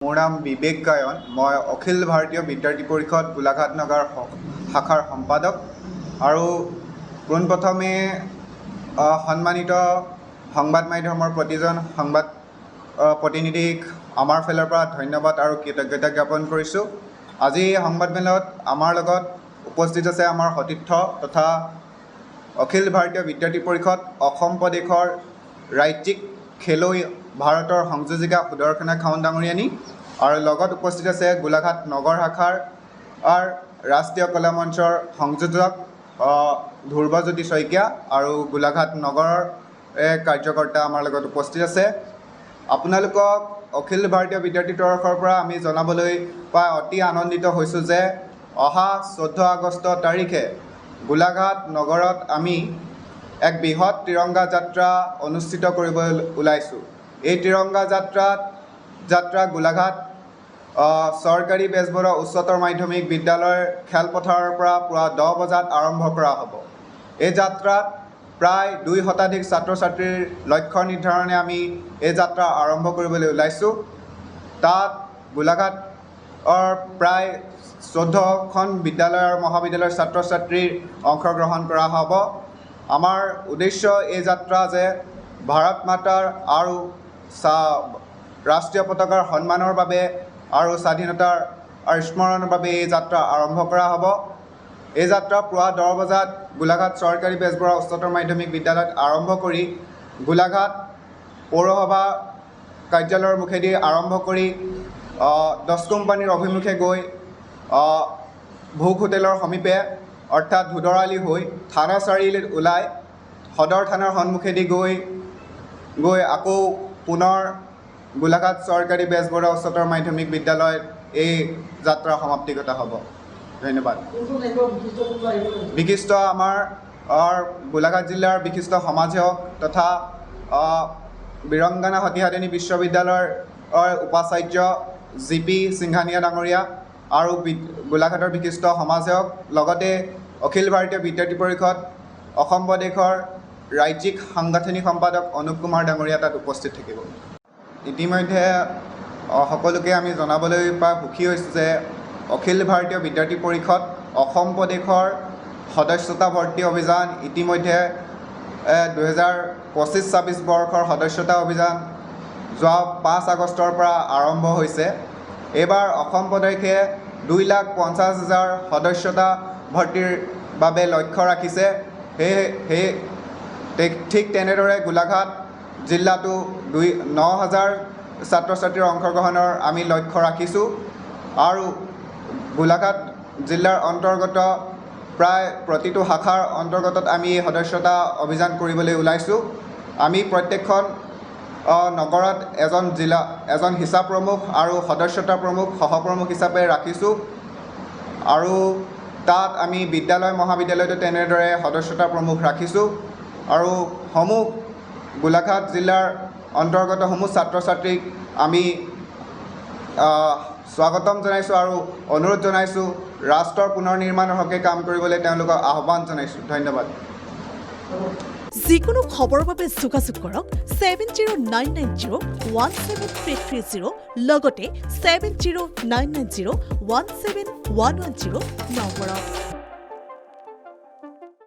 মোৰ নাম বিবেক গায়ন। মই অখিল ভাৰতীয় বিদ্যাৰ্থী পৰিষদ গোলাঘাট নগৰ শাখাৰ সম্পাদক আৰু পোনপ্ৰথমে সন্মানিত সংবাদ মাধ্যমৰ প্ৰতিজন সংবাদ প্ৰতিনিধিক আমাৰ ফালৰ পৰা ধন্যবাদ আৰু কৃতজ্ঞতা জ্ঞাপন কৰিছোঁ। আজি এই সংবাদমেলত আমাৰ লগত উপস্থিত আছে আমাৰ সতীৰ্থ তথা অখিল ভাৰতীয় বিদ্যাৰ্থী পৰিষদ অসম প্ৰদেশৰ ৰাজ্যিক খেলুৱৈ ভাৰতৰ সংযোজিকা সুদৰ্শনা খাউণ্ড ডাঙৰীয়ানী আৰু লগত উপস্থিত আছে গোলাঘাট নগৰ শাখাৰ ৰাষ্ট্ৰীয় কলা মঞ্চৰ সংযোজক ধ্ৰুৱজ্যোতি শইকীয়া আৰু গোলাঘাট নগৰৰ কাৰ্যকৰ্তা আমাৰ লগত উপস্থিত আছে। আপোনালোকক অখিল ভাৰতীয় বিদ্যাৰ্থী তৰফৰ পৰা আমি জনাবলৈ পাই অতি আনন্দিত হৈছোঁ যে অহা 14 আগষ্ট তাৰিখে গোলাঘাট নগৰত আমি এক বৃহৎ তিৰংগা যাত্ৰা অনুষ্ঠিত কৰিবলৈ ওলাইছোঁ। এই তিৰংগা যাত্ৰা গোলাঘাট চৰকাৰী বেজবৰুৱা উচ্চতৰ মাধ্যমিক বিদ্যালয়ৰ খেলপথাৰৰ পৰা পুৱা 10 বজাত আৰম্ভ কৰা হ'ব। এই যাত্ৰাত প্ৰায় 2 শতাধিক ছাত্ৰ ছাত্ৰীৰ লক্ষ্য নিৰ্ধাৰণে আমি এই যাত্ৰা আৰম্ভ কৰিবলৈ ওলাইছোঁ। তাত গোলাঘাটৰ প্ৰায় 14খন বিদ্যালয় আৰু মহাবিদ্যালয়ৰ ছাত্ৰ ছাত্ৰীৰ অংশগ্ৰহণ কৰা হ'ব। আমাৰ উদ্দেশ্য এই যাত্ৰা যে ভাৰত মাতাৰ আৰু ৰাষ্ট্ৰীয় পতাকাৰ সন্মানৰ বাবে আৰু স্বাধীনতাৰ স্মৰণৰ বাবে এই যাত্ৰা আৰম্ভ কৰা হ'ব। এই যাত্ৰা পুৱা 10 বজাত গোলাঘাট চৰকাৰী বেজবৰুৱা উচ্চতৰ মাধ্যমিক বিদ্যালয়ত আৰম্ভ কৰি গোলাঘাট পৌৰসভা কাৰ্যালয়ৰ মুখেদি আৰম্ভ কৰি 10 কোম্পানীৰ অভিমুখে গৈ ভোগ হোটেলৰ সমীপে অৰ্থাৎ ধুদৰালি হৈ থানা চাৰিআলিত ওলাই সদৰ থানাৰ সন্মুখেদি গৈ আকৌ পুনৰ গোলাঘাট চৰকাৰী বেজবৰুৱা উচ্চতৰ মাধ্যমিক বিদ্যালয়ত এই যাত্ৰা সমাপ্তিগত হ'ব। ধন্যবাদ। বিশিষ্ট আমাৰ গোলাঘাট জিলাৰ বিশিষ্ট সমাজসেৱক তথা বীৰংগনা সতীহাদিনী বিশ্ববিদ্যালয়ৰ উপাচাৰ্য GP সিংঘানিয়া ডাঙৰীয়া আৰু গোলাঘাটৰ বিশিষ্ট সমাজসেৱক লগতে অখিল ভাৰতীয় বিদ্যাৰ্থী পৰিষদ অসম প্ৰদেশৰ ৰাজ্যিক সাংগঠনিক সম্পাদক অনুপ কুমাৰ ডাঙৰীয়া তাত উপস্থিত থাকিব। ইতিমধ্যে সকলোকে আমি জনাবলৈ পাই সুখী হৈছোঁ যে অখিল ভাৰতীয় বিদ্যাৰ্থী পৰিষদ অসম প্ৰদেশৰ সদস্যতা ভৰ্তি অভিযান ইতিমধ্যে 2025-26 বৰ্ষৰ সদস্যতা অভিযান যোৱা 5 আগষ্টৰ পৰা আৰম্ভ হৈছে। এইবাৰ অসম প্ৰদেশে 2,50,000 সদস্যতা ভৰ্তিৰ বাবে লক্ষ্য ৰাখিছে। ঠিক তেনেদৰে গোলাঘাট জিলাতো 9,000 ছাত্ৰ ছাত্ৰীৰ অংশগ্ৰহণৰ আমি লক্ষ্য ৰাখিছোঁ আৰু গোলাঘাট জিলাৰ অন্তৰ্গত প্ৰায় প্ৰতিটো শাখাৰ অন্তৰ্গতত আমি সদস্যতা অভিযান কৰিবলৈ ওলাইছোঁ। আমি প্ৰত্যেকখন নগৰত এজন হিচাপ প্ৰমুখ আৰু সদস্যতা প্ৰমুখ সহপ্ৰমুখ হিচাপে ৰাখিছোঁ আৰু তাত আমি বিদ্যালয় মহাবিদ্যালয়তো তেনেদৰে সদস্যতা প্ৰমুখ ৰাখিছোঁ আৰু গোলাঘাট জিলাৰ অন্তৰ্গত ছাত্ৰ ছাত্ৰীক আমি স্বাগতম জনাইছোঁ আৰু অনুৰোধ জনাইছোঁ ৰাষ্ট্ৰৰ পুনৰ নিৰ্মাণৰ হকে কাম কৰিবলৈ তেওঁলোকক আহ্বান জনাইছোঁ। ধন্যবাদ। যিকোনো খবৰৰ বাবে যোগাযোগ কৰক 7099017330 লগতে 7099017110 নম্বৰত।